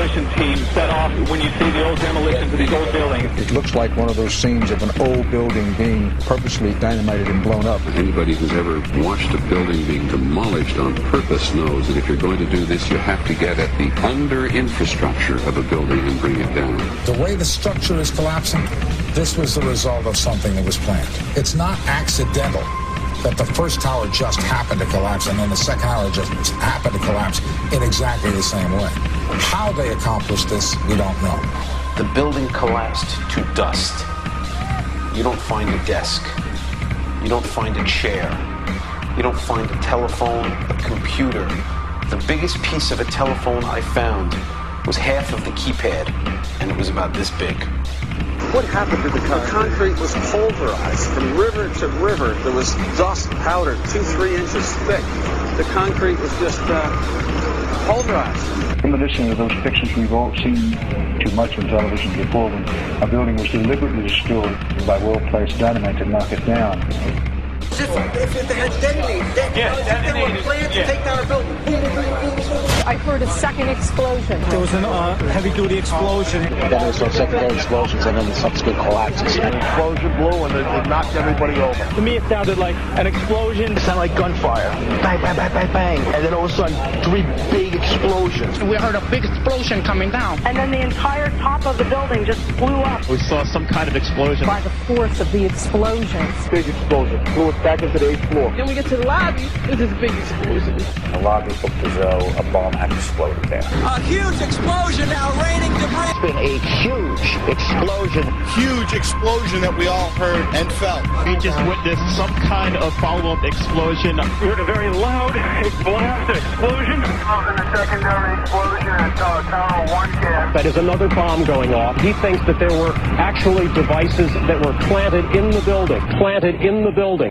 demolition team set off when you see the old demolitions of these old buildings? It looks like one of those scenes of an old building being purposely dynamited and blown up. Anybody who's ever watched a building being demolished on purpose knows that if you're going to do this, you have to get at the under-infrastructure of a building and bring it down. The way the structure is collapsing, this was the result of something that was planned. It's not accidental that the first tower just happened to collapse and then the second tower just happened to collapse in exactly the same way. How they accomplished this, we don't know. The building collapsed to dust. You don't find a desk. You don't find a chair. You don't find a telephone, a computer. The biggest piece of a telephone I found was half of the keypad, and it was about this big. What happened to the concrete? The concrete was pulverized from river to river. There was dust powder 2-3 inches thick. The concrete was just pulverized. In addition to those pictures we've all seen too much on television before, when a building was deliberately destroyed by well-placed dynamite to knock it down. If it had detonated, they were planned to take down a building. I heard a second explosion. There was a heavy-duty explosion. Then there was some secondary explosions and then the subsequent collapses. An explosion blew and it knocked everybody over. To me, it sounded like an explosion. It sounded like gunfire. Bang, bang, bang, bang, bang. And then all of a sudden, 3 big explosions. We heard a big explosion coming down. And then the entire top of the building just blew up. We saw some kind of explosion. By the force of the explosion. Big explosion. Blew us back into the 8th floor. Then we get to the lobby, there's this big explosion. The lobby looked as though a bomb had exploded there. A huge explosion now raining debris. It's been a huge explosion. Huge explosion that we all heard and felt. We just witnessed some kind of follow-up explosion. We heard a very loud blast explosion. And a secondary explosion at Tower 1 camp. That is another bomb going off. He thinks that there were actually devices that were planted in the building. Planted in the building.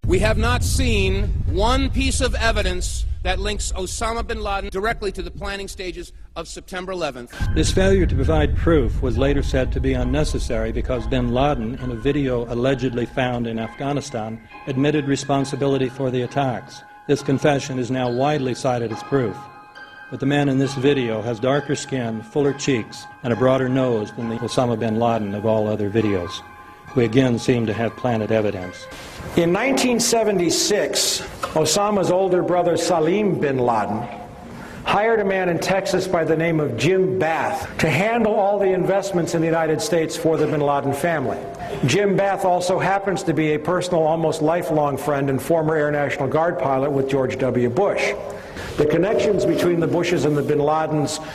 We have not seen one piece of evidence that links Osama bin Laden directly to the planning stages of September 11th. This failure to provide proof was later said to be unnecessary because bin Laden, in a video allegedly found in Afghanistan, admitted responsibility for the attacks. This confession is now widely cited as proof. But the man in this video has darker skin, fuller cheeks, and a broader nose than the Osama bin Laden of all other videos. We again seem to have planted evidence. In 1976, Osama's older brother Salim bin Laden hired a man in Texas by the name of Jim Bath to handle all the investments in the United States for the bin Laden family. Jim Bath also happens to be a personal, almost lifelong friend and former Air National Guard pilot with George W. Bush. The connections between the Bushes and the bin Ladens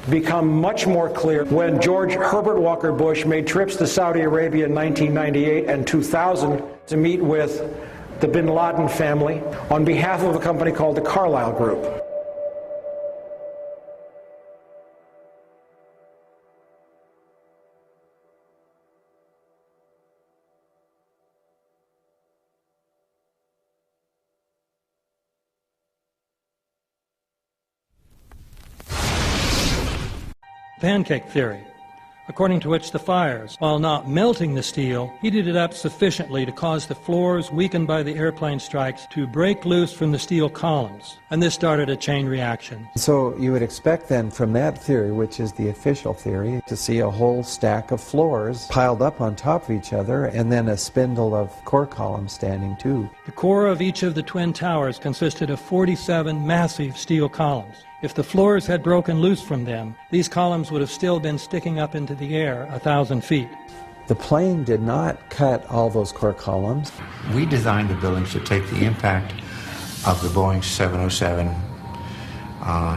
become much more clear when George Herbert Walker Bush made trips to Saudi Arabia in 1998 and 2000 to meet with the bin Laden family on behalf of a company called the Carlyle Group. Pancake theory, according to which the fires, while not melting the steel, heated it up sufficiently to cause the floors weakened by the airplane strikes to break loose from the steel columns, and this started a chain reaction. So you would expect then from that theory, which is the official theory, to see a whole stack of floors piled up on top of each other and then a spindle of core columns standing too. The core of each of the twin towers consisted of 47 massive steel columns. If the floors had broken loose from them, these columns would have still been sticking up into the air 1,000 feet. The plane did not cut all those core columns. We designed the buildings to take the impact of the Boeing 707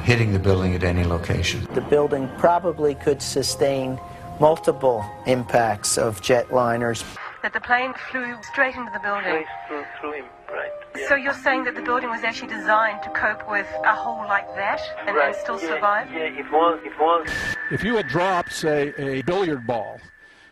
hitting the building at any location. The building probably could sustain multiple impacts of jetliners. That the plane flew straight into the building. Through him, right. Yeah. So you're saying that the building was actually designed to cope with a hole like that and still survive? Yeah, it was. If you had dropped, say, a billiard ball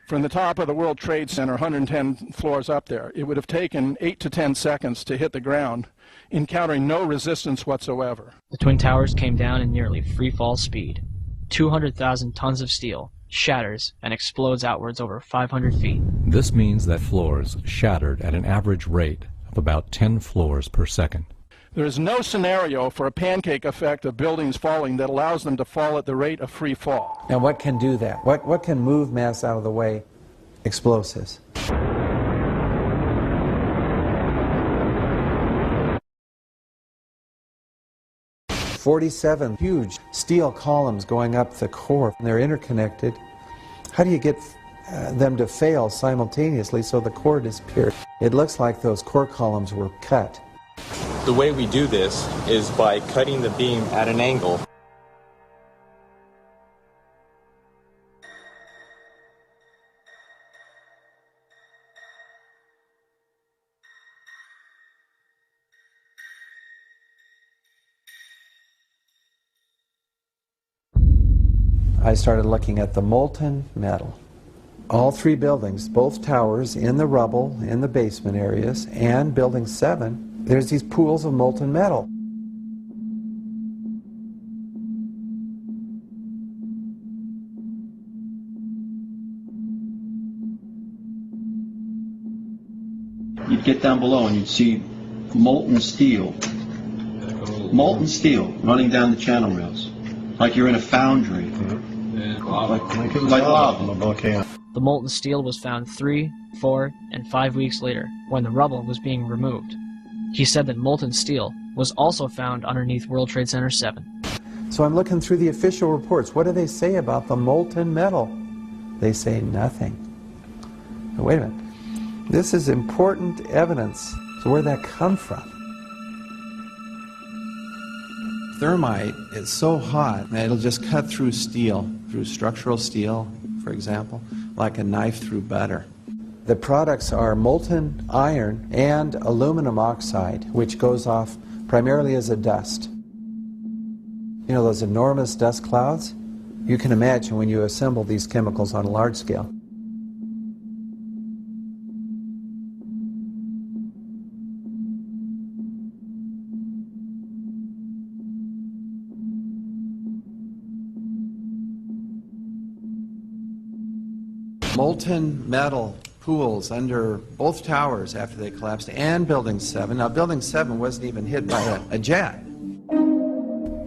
from the top of the World Trade Center, 110 floors up there, it would have taken 8 to 10 seconds to hit the ground, encountering no resistance whatsoever. The Twin Towers came down in nearly free fall speed. 200,000 tons of steel shatters and explodes outwards over 500 feet. This means that floors shattered at an average rate of about 10 floors per second. There is no scenario for a pancake effect of buildings falling that allows them to fall at the rate of free fall. Now what can do that? What can move mass out of the way? Explosives. "47 huge steel columns going up the core, and they're interconnected. How do you get them to fail simultaneously so the core disappears? It looks like those core columns were cut. The way we do this is by cutting the beam at an angle. I started looking at the molten metal. All three buildings, both towers in the rubble, in the basement areas, and Building 7, there's these pools of molten metal. You'd get down below and you'd see molten steel running down the channel rails, like you're in a foundry. Like lava. The molten steel was found 3, 4, and 5 weeks later, when the rubble was being removed. He said that molten steel was also found underneath World Trade Center 7. So I'm looking through the official reports. What do they say about the molten metal? They say nothing. Now, wait a minute. This is important evidence. So where'd that come from? Thermite is so hot that it'll just cut through steel, through structural steel, for example, like a knife through butter. The products are molten iron and aluminum oxide, which goes off primarily as a dust. You know those enormous dust clouds? You can imagine when you assemble these chemicals on a large scale. Molten metal pools under both towers after they collapsed, and Building 7. Now, Building 7 wasn't even hit by a jet.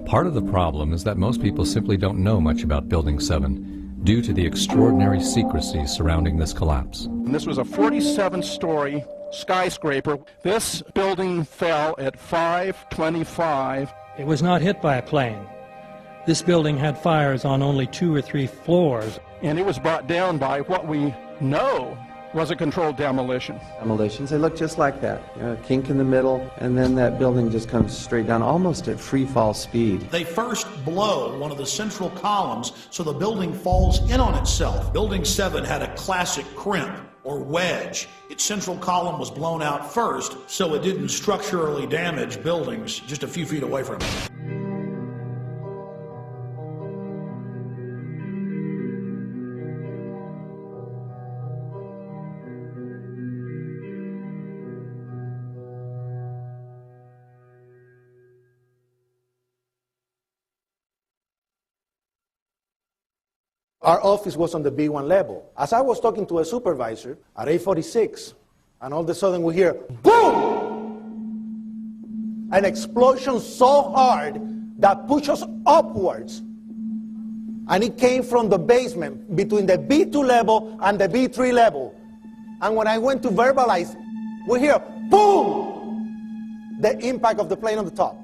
Part of the problem is that most people simply don't know much about Building 7 due to the extraordinary secrecy surrounding this collapse. And this was a 47-story skyscraper. This building fell at 5:25. It was not hit by a plane. This building had fires on only 2 or 3 floors. And it was brought down by what we know was a controlled demolition. Demolitions, they look just like that. You know, a kink in the middle, and then that building just comes straight down, almost at free fall speed. They first blow one of the central columns so the building falls in on itself. Building 7 had a classic crimp or wedge. Its central column was blown out first, so it didn't structurally damage buildings just a few feet away from it. Our office was on the B1 level. As I was talking to a supervisor at 8:46, and all of a sudden we hear, boom! An explosion so hard that pushed us upwards. And it came from the basement between the B2 level and the B3 level. And when I went to verbalize, we hear, boom! The impact of the plane on the top.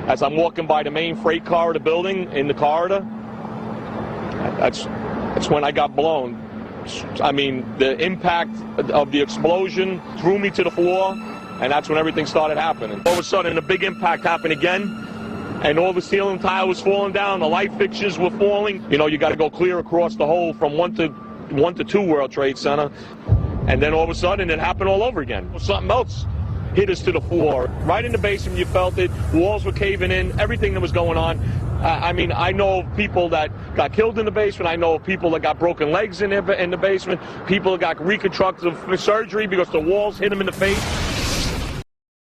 As I'm walking by the main freight corridor building in the corridor, that's when I got blown. I mean, the impact of the explosion threw me to the floor, and that's when everything started happening. All of a sudden, a big impact happened again, and all the ceiling tile was falling down, the light fixtures were falling. You know, you got to go clear across the whole from 1 to 2 World Trade Center, and then all of a sudden, it happened all over again. Something else hit us to the floor. Right in the basement, you felt it. Walls were caving in, everything that was going on. I mean, I know of people that got killed in the basement. I know of people that got broken legs in the basement. People that got reconstructive surgery because the walls hit them in the face.